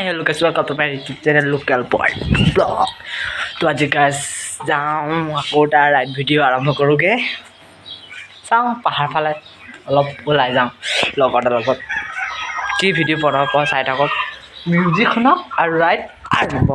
hello guys, welcome to my YouTube channel Local.Boy-vlog. तो आज guys যাওঁ আকৌ তাৰ ৰাইড ভিডিঅ' আৰম্ভ কৰোঁগে চাওঁ পাহাৰ ফালে অলপ ওলাই যাওঁ লগৰ লগত কি ভিডিঅ' বনাব পৰা চাই থাকক মিউজিক শুনক আৰু ৰাইড আৰম্ভ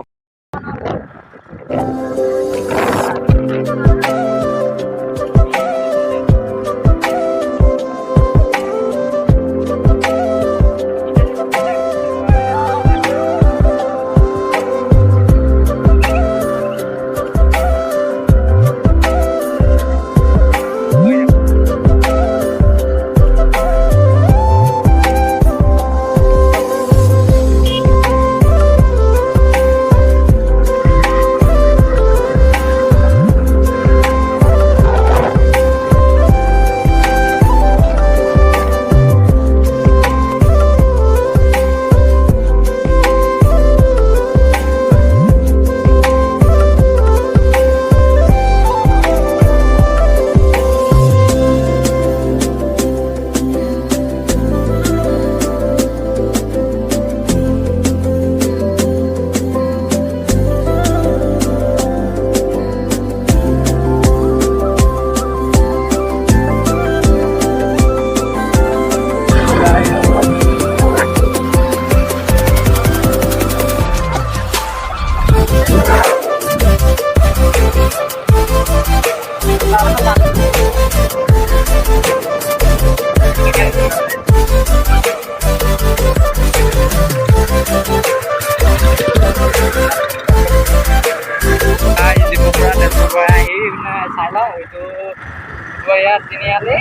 তিনিআলি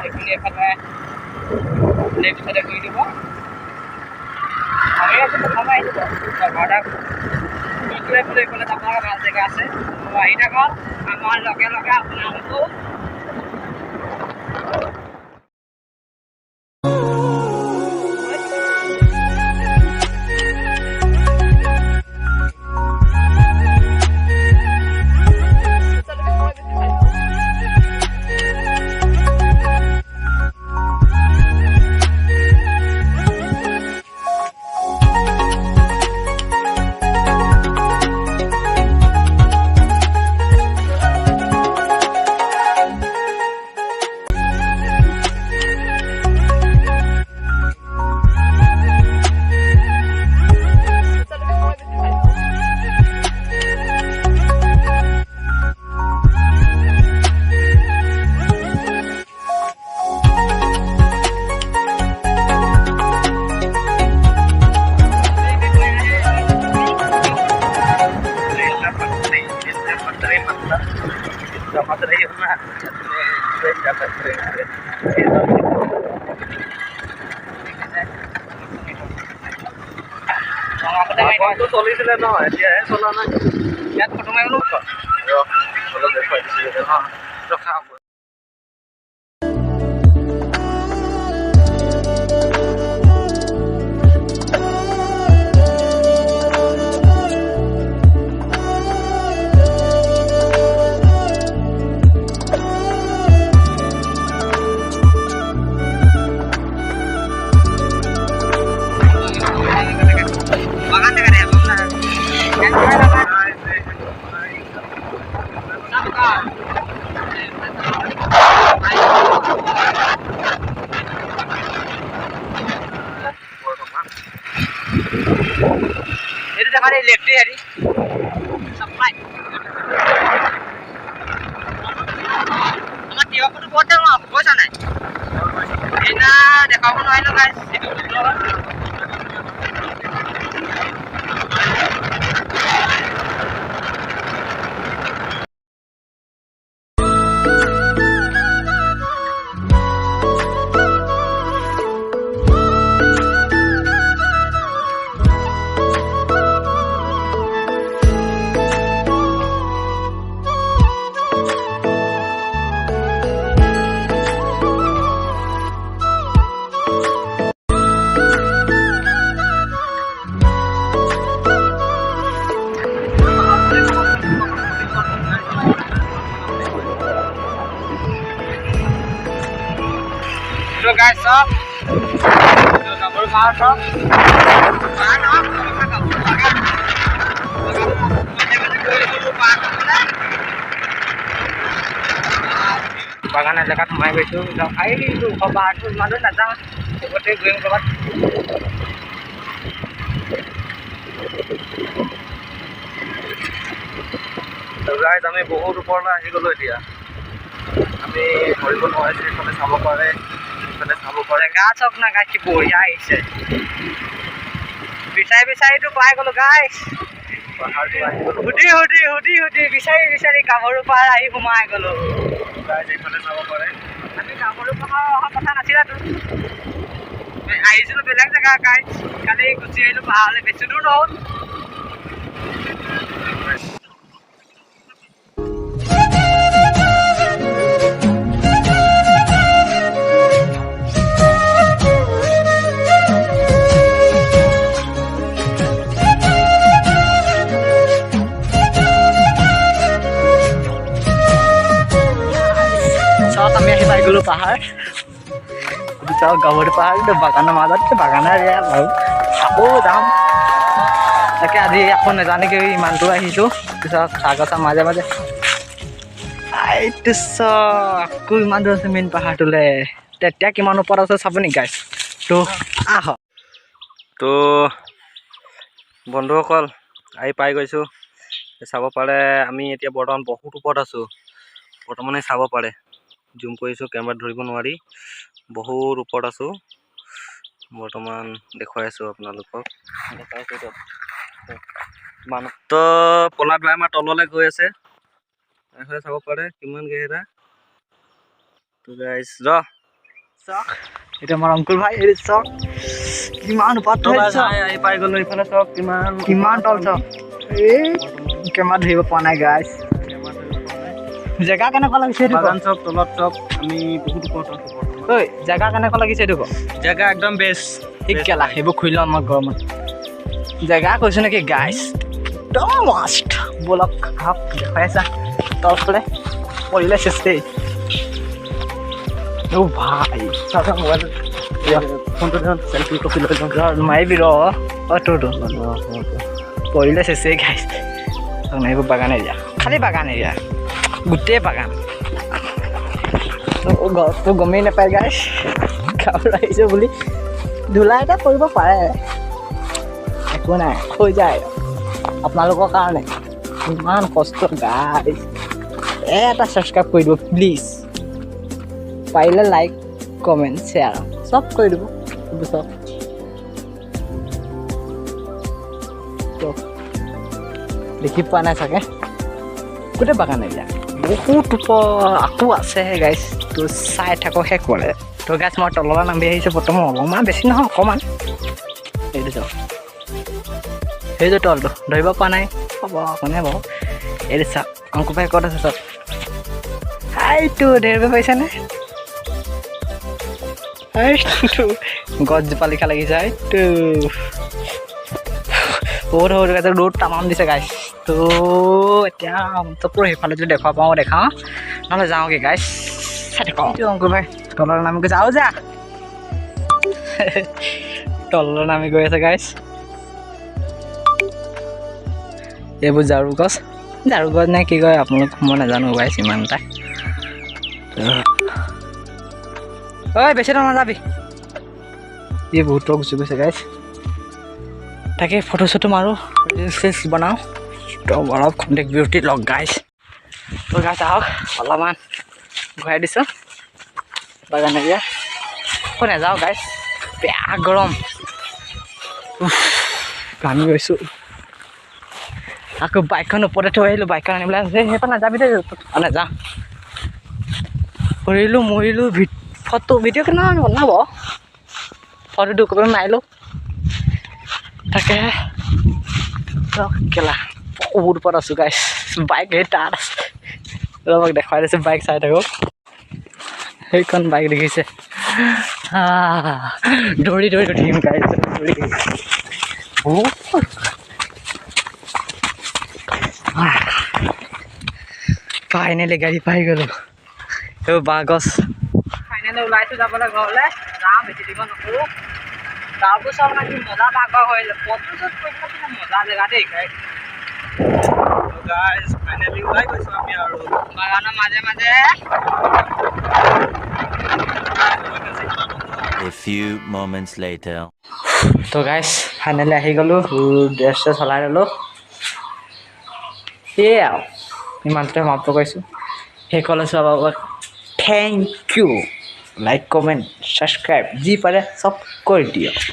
সেইখিনি এফালে লেফ্ট চাইডে গৈ দিব আমি আজি প্ৰথমে আহিছোঁ ঘৰটা এইফালে এইফালে আপোনাৰ ভাল জেগা আছে আহি থাকক আমাৰ লগে লগে আপোনালোকো চলিছিলে ন এতিয়াহে চলা নাই ইয়াত ফটো মাৰিব ৰখা itu jangan elektrik hari sampai sama tiap pun botol mah bos sana ini deh kamu noy lo guys itu dulu So guys, গাভৰু পাহাৰ চাওক বাগান এলেকাত সোমাই গৈছোঁ এইটো পাহাৰটো ইমানো নাযাওঁ চবতে গৈম ক'ৰবাত গাইজ আমি বহুত ওপৰলৈ আহি গ'লোঁ এতিয়া আমি ধৰিব নোৱাৰিছোঁ এইফালে চাব পাৰে এইফালে চাব পাৰে গা চাওক না গাই কি বঢ়িয়া আহিছে বিচাৰি বিচাৰিতো পাই গ'লোঁ গাইজ পাহাৰটো আহি গ'লোঁ সুধি বিচাৰি গাভৰু পাহাৰ আহি সোমাই গ'লোঁ গাইজ এইফালে চাব পাৰে আমি গাভৰু পাহাৰ অহা কথা নাছিলাতো আহিছিলোঁ বেলেগ জেগা গাইজ কালি গুচি আহিলোঁ পাহাৰলৈ বেছি দূৰ নহ'ল আমি আহি পাই গ'লোঁ পাহাৰ চাওক গাভৰু পাহাৰটো বাগানৰ মাজত বাগানৰ এৰিয়া বাৰু আকৌ যাম তাকে আজি আকৌ নাজানেকৈ ইমান দূৰ আহিছোঁ পিছত চাহ গছৰ মাজে মাজে এইটো আকৌ ইমান দূৰ আছে মেইন পাহাৰটোলৈ তেতিয়া কিমান ওপৰত আছে চাব নেকি গাইজ তো আহক তো বন্ধুসকল আহি পাই গৈছোঁ চাব পাৰে আমি এতিয়া বৰ্তমান বহুত ওপৰত আছোঁ বৰ্তমানে চাব পাৰে জুম কৰিছোঁ কেমেৰাত ধৰিব নোৱাৰি বহুত ওপৰত আছোঁ বৰ্তমান দেখুৱাই আছোঁ আপোনালোকক মানুহ তো পলাত বাই আমাৰ তললৈ গৈ আছে এইফালে চাব পাৰে কিমান গেহেৰা তো গাইজ চাওক এতিয়া আমাৰ অংকুল ভাই চাওক কিমান ওপৰত আহি পাই গ'লোঁ এইফালে চাওক কিমান তল চাওক এই কেমেৰা ধৰিব পৰা নাই গাইজ জেগা কেনেকুৱা লাগিছে বাগান চক তলত চক আমি বহুত ওপৰত আছোঁ ঐ জেগা কেনেকুৱা লাগিছে এইটো জেগা একদম বেষ্ট ঠিক কেলা সেইবোৰ খুলি লওঁ আমাৰ গৰমত জেগা কৈছোঁ নেকি গাইজ একদম মাষ্ট বলক আহক দেখুৱাই আছা তলফালে পৰিলে চেষ্টেই অ' ভাই মোবাইল ফোনটো চেল্ফি কপি লৈ লওঁ মাৰিবি ৰ তোৰটো পৰিলে চেষ্টেই গাইজ এইবোৰ বাগান এৰিয়া খালী বাগান এৰিয়া গোটেই বাগান ঘৰটো গমেই নাপায় গাইজ গাঁৱত আহিছোঁ বুলি ধূলা এটা কৰিব পাৰে একো নাই হৈ যায় আপোনালোকৰ কাৰণে ইমান কষ্ট গাইজ এটা ছাবস্ক্ৰাইব কৰি দিব প্লিজ পাৰিলে লাইক কমেণ্ট শ্বেয়াৰ চব কৰি দিব চব দেখি পোৱা নাই চাগে গোটেই বাগান এৰিয়া বহুত ওপৰ আকৌ আছে গাইজ তো চাই থাকো শেষ কৰে তো গাইজ মই তললৈ নামি আহিছোঁ বৰ্তমান অলপমান বেছি নহয় অকণমান এইটো চাওক সেইটো তলটো ধৰিব পৰা নাই হ'ব অকণে বাৰু এইটো চাওক অংকুৰ ভাই ক'ত আছে চাওক এইটো ধৰিব পাৰিছেনে এইটো গছজোপা লিখা লাগিছে এইটো বহুত সৰু গাইছে ৰ'দ তামাম দিছে গাইজ তো এতিয়া পুরো সেইফালে যদি দেখা পাওঁ দেখাওঁ নহ'লে যাওঁগৈ গাইজ চাই থাকক এইটো অংকুৰ ভাই তলৰ নামি গৈছে আৰু যা তলৰ নামি গৈ আছে গাইজ এইবোৰ ঝাৰু গছ নে কি কয় আপোনালোক মই নাজানো গাইজ ইমান এটা ঐ বেছি দূৰ নাযাবি এই বহুত গুচি গৈছে গাইজ তাকে ফটো চটো মাৰোঁ ৰিলচ বনাওঁ তো অলপ কণ্টেক্ট বিউটি লগ গাইজ তো গাইজ আহক অলপমান ঘূৰাই দিছোঁ বাগান এৰিয়া আকৌ নাযাওঁ গাইজ বেয়া গৰম ঘামি গৈছোঁ আকৌ বাইকখন ওপৰতে থৈ আহিলোঁ বাইকখন আনিবলৈ আছে সেইখন নাযাবি দেই নাযাওঁ কৰিলোঁ মৰিলোঁ ফটো ভিডিঅ' কেনেকৈ বনাব ফটো দুকপি মাৰিলোঁ তাকে কেলা বহুত ওপৰত আছোঁ গাইজ বাইক সেই তাত আছে ৰ'বক দেখুৱাই দিছোঁ বাইক চাই থাকক সেইখন বাইক দেখিছে দৌৰি উঠিম গাইজ ফাইনেলি গাড়ী পাই গ'লোঁ এইবোৰ বাঁহ গছ ফাইনেলি ওলাইছোঁ যাবলৈ ঘৰলৈ যাওঁ বেছি দিব নকৰোঁ তাৰপিছত মানে মজা ভাগ হৈ ফটোশ্বুট কৰিবলৈ কিন্তু মজা জেগা দেই গাইজ ফাইনেলি ওলাই গৈছোঁ আমি আৰু বাগানৰ মাজে মাজে A few moments later. তো গাইজ ফাইনেলি আহি গ'লোঁ ড্ৰেছটো চলাই ল'লোঁ সেয়ে আৰু ইমানটোৱে সমাপ্ত কৰিছোঁ সেইসকলে চোৱাৰ বাবে thank you like comment subscribe যি পাৰে চব কৰি দিয়ক